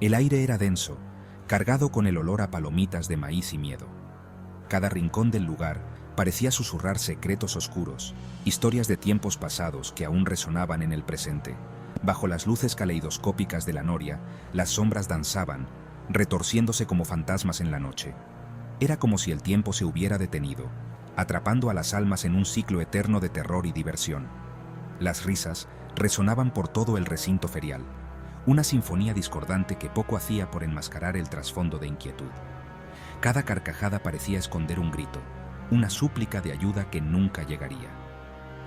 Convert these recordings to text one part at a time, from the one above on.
El aire era denso, cargado con el olor a palomitas de maíz y miedo. Cada rincón del lugar parecía susurrar secretos oscuros, historias de tiempos pasados que aún resonaban en el presente. Bajo las luces caleidoscópicas de la noria, las sombras danzaban, retorciéndose como fantasmas en la noche. Era como si el tiempo se hubiera detenido, atrapando a las almas en un ciclo eterno de terror y diversión. Las risas resonaban por todo el recinto ferial, una sinfonía discordante que poco hacía por enmascarar el trasfondo de inquietud. Cada carcajada parecía esconder un grito, una súplica de ayuda que nunca llegaría.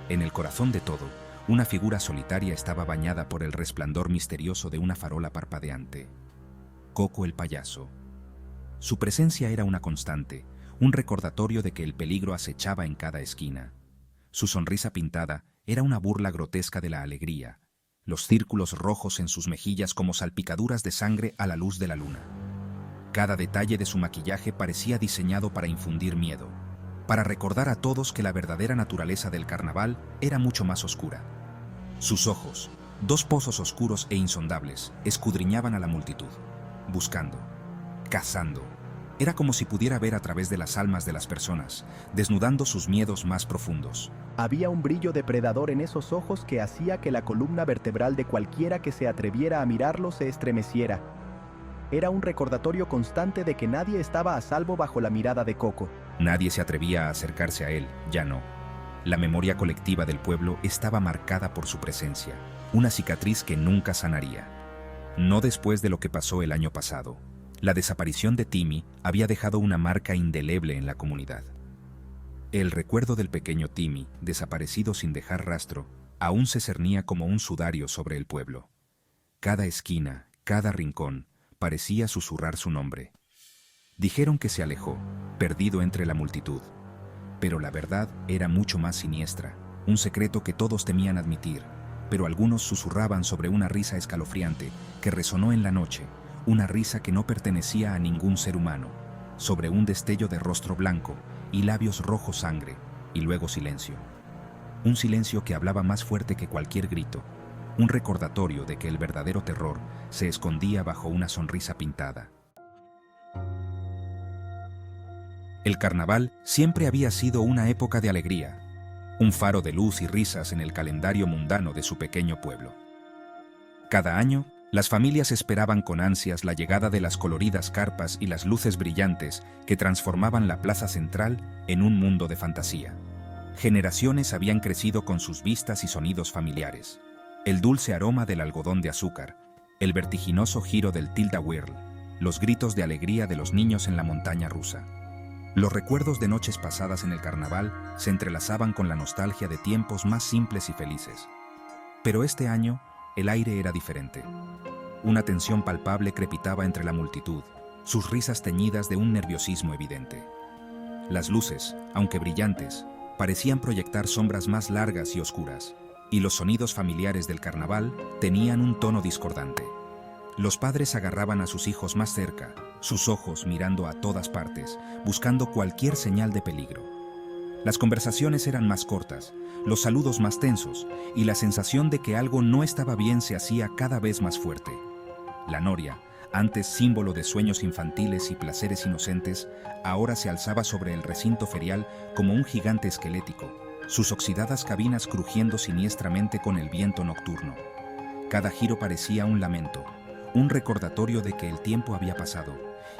En el corazón de todo, una figura solitaria estaba bañada por el resplandor misterioso de una farola parpadeante. Coco el payaso. Su presencia era una constante, un recordatorio de que el peligro acechaba en cada esquina. Su sonrisa pintada era una burla grotesca de la alegría, los círculos rojos en sus mejillas como salpicaduras de sangre a la luz de la luna. Cada detalle de su maquillaje parecía diseñado para infundir miedo, para recordar a todos que la verdadera naturaleza del carnaval era mucho más oscura. Sus ojos, dos pozos oscuros e insondables, escudriñaban a la multitud, buscando, cazando. Era como si pudiera ver a través de las almas de las personas, desnudando sus miedos más profundos. Había un brillo depredador en esos ojos que hacía que la columna vertebral de cualquiera que se atreviera a mirarlo se estremeciera. Era un recordatorio constante de que nadie estaba a salvo bajo la mirada de Coco. Nadie se atrevía a acercarse a él, ya no. La memoria colectiva del pueblo estaba marcada por su presencia, una cicatriz que nunca sanaría. No después de lo que pasó el año pasado. La desaparición de Timmy había dejado una marca indeleble en la comunidad. El recuerdo del pequeño Timmy, desaparecido sin dejar rastro, aún se cernía como un sudario sobre el pueblo. Cada esquina, cada rincón, parecía susurrar su nombre. Dijeron que se alejó, perdido entre la multitud. Pero la verdad era mucho más siniestra, un secreto que todos temían admitir, pero algunos susurraban sobre una risa escalofriante que resonó en la noche, una risa que no pertenecía a ningún ser humano, sobre un destello de rostro blanco y labios rojos sangre, y luego silencio. Un silencio que hablaba más fuerte que cualquier grito, un recordatorio de que el verdadero terror se escondía bajo una sonrisa pintada. El carnaval siempre había sido una época de alegría, un faro de luz y risas en el calendario mundano de su pequeño pueblo. Cada año, las familias esperaban con ansias la llegada de las coloridas carpas y las luces brillantes que transformaban la plaza central en un mundo de fantasía. Generaciones habían crecido con sus vistas y sonidos familiares. El dulce aroma del algodón de azúcar, el vertiginoso giro del tilt-a-whirl, los gritos de alegría de los niños en la montaña rusa. Los recuerdos de noches pasadas en el carnaval se entrelazaban con la nostalgia de tiempos más simples y felices. Pero este año, el aire era diferente. Una tensión palpable crepitaba entre la multitud, sus risas teñidas de un nerviosismo evidente. Las luces, aunque brillantes, parecían proyectar sombras más largas y oscuras, y los sonidos familiares del carnaval tenían un tono discordante. Los padres agarraban a sus hijos más cerca, sus ojos mirando a todas partes, buscando cualquier señal de peligro. Las conversaciones eran más cortas, los saludos más tensos, y la sensación de que algo no estaba bien se hacía cada vez más fuerte. La noria, antes símbolo de sueños infantiles y placeres inocentes, ahora se alzaba sobre el recinto ferial como un gigante esquelético, sus oxidadas cabinas crujiendo siniestramente con el viento nocturno. Cada giro parecía un lamento, un recordatorio de que el tiempo había pasado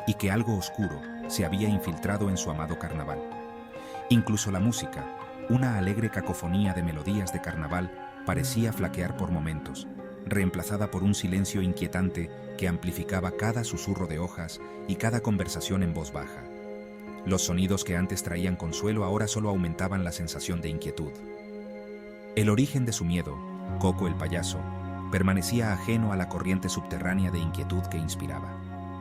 y que algo oscuro se había infiltrado en su amado carnaval. Incluso la música, una alegre cacofonía de melodías de carnaval, parecía flaquear por momentos, reemplazada por un silencio inquietante que amplificaba cada susurro de hojas y cada conversación en voz baja. Los sonidos que antes traían consuelo ahora solo aumentaban la sensación de inquietud. El origen de su miedo, Coco el payaso, permanecía ajeno a la corriente subterránea de inquietud que inspiraba.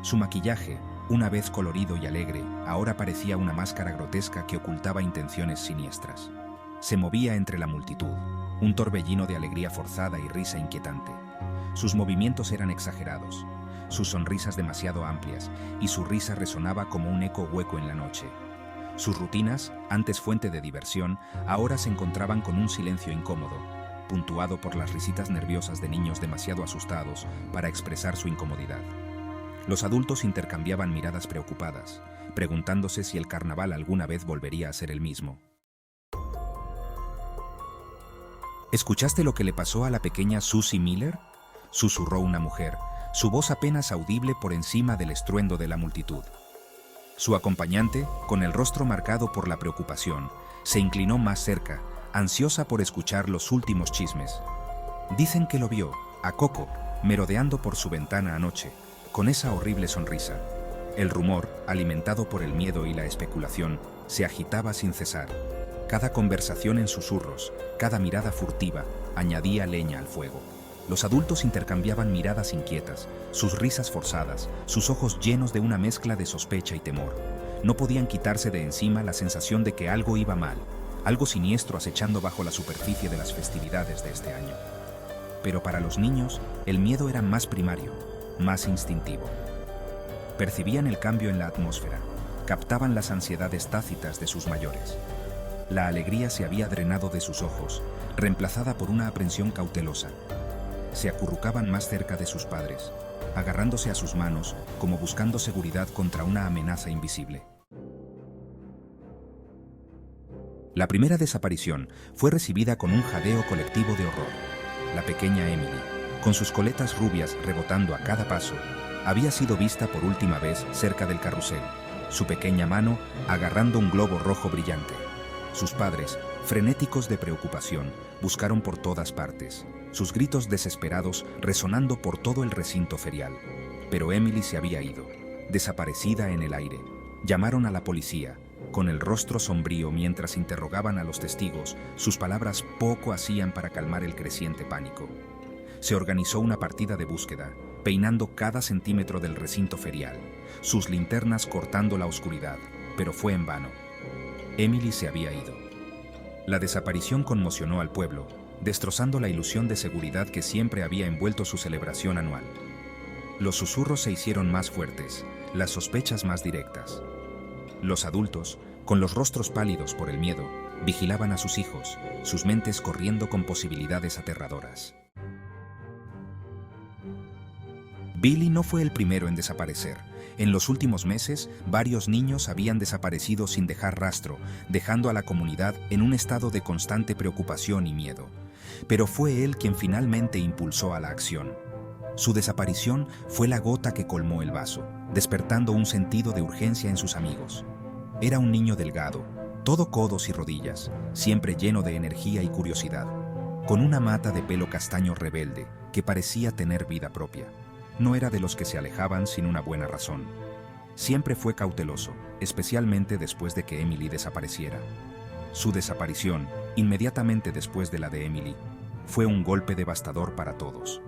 Su maquillaje, una vez colorido y alegre, ahora parecía una máscara grotesca que ocultaba intenciones siniestras. Se movía entre la multitud, un torbellino de alegría forzada y risa inquietante. Sus movimientos eran exagerados, sus sonrisas demasiado amplias, y su risa resonaba como un eco hueco en la noche. Sus rutinas, antes fuente de diversión, ahora se encontraban con un silencio incómodo, puntuado por las risitas nerviosas de niños demasiado asustados para expresar su incomodidad. Los adultos intercambiaban miradas preocupadas, preguntándose si el carnaval alguna vez volvería a ser el mismo. ¿Escuchaste lo que le pasó a la pequeña Susie Miller?, susurró una mujer, su voz apenas audible por encima del estruendo de la multitud. Su acompañante, con el rostro marcado por la preocupación, se inclinó más cerca, ansiosa por escuchar los últimos chismes. Dicen que lo vio, a Coco, merodeando por su ventana anoche, con esa horrible sonrisa. El rumor, alimentado por el miedo y la especulación, se agitaba sin cesar. Cada conversación en susurros, cada mirada furtiva, añadía leña al fuego. Los adultos intercambiaban miradas inquietas, sus risas forzadas, sus ojos llenos de una mezcla de sospecha y temor. No podían quitarse de encima la sensación de que algo iba mal, algo siniestro acechando bajo la superficie de las festividades de este año. Pero para los niños, el miedo era más primario, más instintivo. Percibían el cambio en la atmósfera, captaban las ansiedades tácitas de sus mayores. La alegría se había drenado de sus ojos, reemplazada por una aprensión cautelosa. Se acurrucaban más cerca de sus padres, agarrándose a sus manos como buscando seguridad contra una amenaza invisible. La primera desaparición fue recibida con un jadeo colectivo de horror. La pequeña Emily, con sus coletas rubias rebotando a cada paso, había sido vista por última vez cerca del carrusel, su pequeña mano agarrando un globo rojo brillante. Sus padres, frenéticos de preocupación, buscaron por todas partes, sus gritos desesperados resonando por todo el recinto ferial. Pero Emily se había ido, desaparecida en el aire. Llamaron a la policía, con el rostro sombrío mientras interrogaban a los testigos. Sus palabras poco hacían para calmar el creciente pánico. Se organizó una partida de búsqueda, peinando cada centímetro del recinto ferial, sus linternas cortando la oscuridad, pero fue en vano. Emily se había ido. La desaparición conmocionó al pueblo, destrozando la ilusión de seguridad que siempre había envuelto su celebración anual. Los susurros se hicieron más fuertes, las sospechas más directas. Los adultos, con los rostros pálidos por el miedo, vigilaban a sus hijos, sus mentes corriendo con posibilidades aterradoras. Billy no fue el primero en desaparecer. En los últimos meses, varios niños habían desaparecido sin dejar rastro, dejando a la comunidad en un estado de constante preocupación y miedo. Pero fue él quien finalmente impulsó a la acción. Su desaparición fue la gota que colmó el vaso, despertando un sentido de urgencia en sus amigos. Era un niño delgado, todo codos y rodillas, siempre lleno de energía y curiosidad, con una mata de pelo castaño rebelde que parecía tener vida propia. No era de los que se alejaban sin una buena razón. Siempre fue cauteloso, especialmente después de que Emily desapareciera. Su desaparición, inmediatamente después de la de Emily, fue un golpe devastador para todos.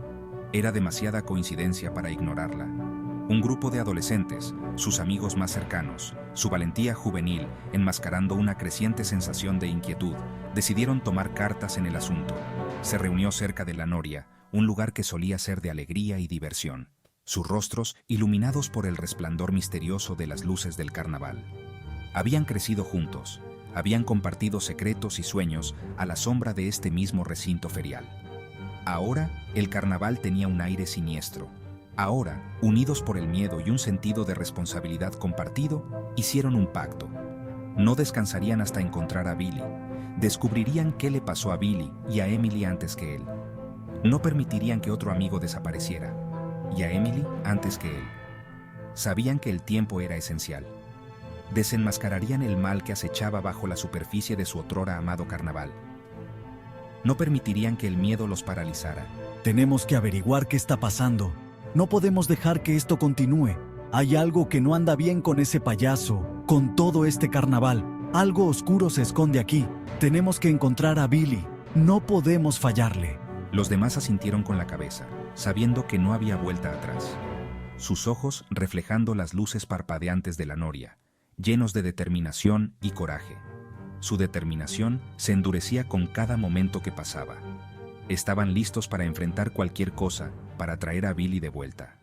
Era demasiada coincidencia para ignorarla. Un grupo de adolescentes, sus amigos más cercanos, su valentía juvenil, enmascarando una creciente sensación de inquietud, decidieron tomar cartas en el asunto. Se reunió cerca de la noria, un lugar que solía ser de alegría y diversión, sus rostros iluminados por el resplandor misterioso de las luces del carnaval. Habían crecido juntos, habían compartido secretos y sueños a la sombra de este mismo recinto ferial. Ahora, el carnaval tenía un aire siniestro. Ahora, unidos por el miedo y un sentido de responsabilidad compartido, hicieron un pacto. No descansarían hasta encontrar a Billy. Descubrirían qué le pasó a Billy y a Emily antes que él. No permitirían que otro amigo desapareciera, y a Emily antes que él. Sabían que el tiempo era esencial. Desenmascararían el mal que acechaba bajo la superficie de su otrora amado carnaval. No permitirían que el miedo los paralizara. Tenemos que averiguar qué está pasando. No podemos dejar que esto continúe. Hay algo que no anda bien con ese payaso, con todo este carnaval. Algo oscuro se esconde aquí. Tenemos que encontrar a Billy. No podemos fallarle. Los demás asintieron con la cabeza, sabiendo que no había vuelta atrás. Sus ojos reflejando las luces parpadeantes de la noria, llenos de determinación y coraje. Su determinación se endurecía con cada momento que pasaba. Estaban listos para enfrentar cualquier cosa para traer a Billy de vuelta.